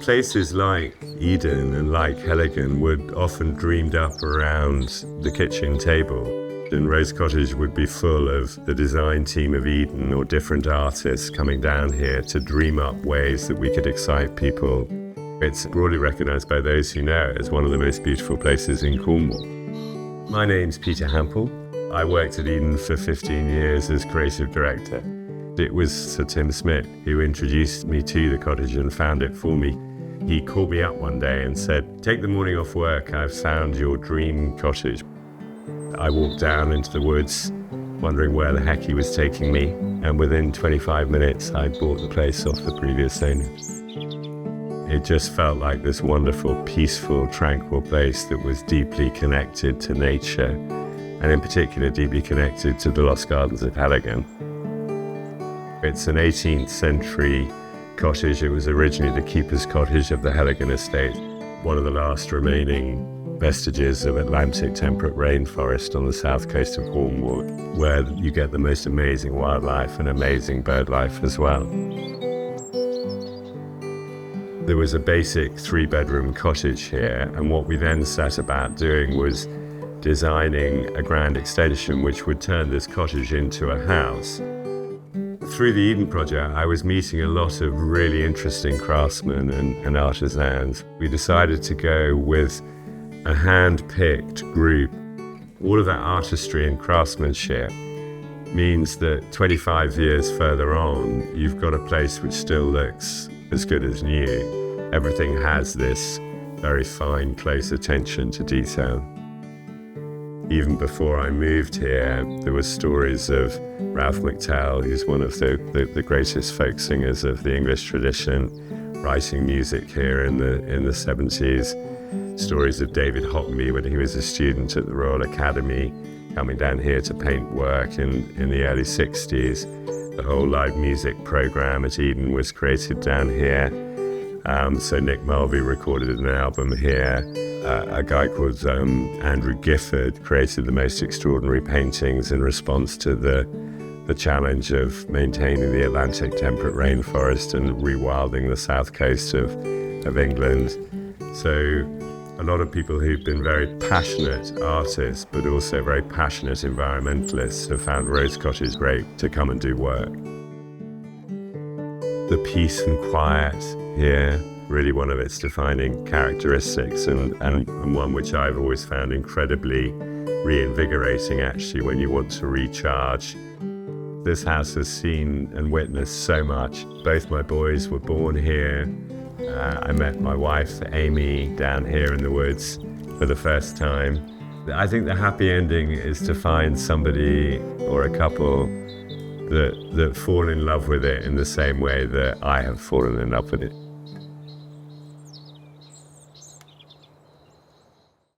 Places like Eden and like Heligan were often dreamed up around the kitchen table. And Rose Cottage would be full of the design team of Eden or different artists coming down here to dream up ways that we could excite people. It's broadly recognised by those who know it as one of the most beautiful places in Cornwall. My name's Peter Hempel. I worked at Eden for 15 years as creative director. It was Sir Tim Smit who introduced me to the cottage and found it for me. He called me up one day and said, "Take the morning off work, I've found your dream cottage." I walked down into the woods, wondering where the heck he was taking me, and within 25 minutes I bought the place off the previous owner. It just felt like this wonderful, peaceful, tranquil place that was deeply connected to nature, and in particular deeply connected to the lost gardens of Heligan. It's an 18th century cottage. It was originally the keeper's cottage of the Heligan estate, one of the last remaining vestiges of Atlantic temperate rainforest on the south coast of Cornwall, where you get the most amazing wildlife and amazing bird life as well. There was a basic 3-bedroom cottage here, and what we then set about doing was designing a grand extension which would turn this cottage into a house. Through the Eden project, I was meeting a lot of really interesting craftsmen and artisans. We decided to go with a hand-picked group. All of that artistry and craftsmanship means that 25 years further on, you've got a place which still looks as good as new. Everything has this very fine, close attention to detail. Even before I moved here, there were stories of Ralph McTell, who's one of the greatest folk singers of the English tradition, writing music here in the 70s. Stories of David Hockley when he was a student at the Royal Academy, coming down here to paint work in the early 60s. The whole live music program at Eden was created down here. So Nick Mulvey recorded an album here. A guy called Andrew Gifford created the most extraordinary paintings in response to the challenge of maintaining the Atlantic temperate rainforest and rewilding the south coast of England. So a lot of people who've been very passionate artists but also very passionate environmentalists have found Rose Cottage great to come and do work. The peace and quiet here, really one of its defining characteristics, and one which I've always found incredibly reinvigorating actually when you want to recharge. This house has seen and witnessed so much. Both my boys were born here. I met my wife, Amy, down here in the woods for the first time. I think the happy ending is to find somebody or a couple that fall in love with it in the same way that I have fallen in love with it.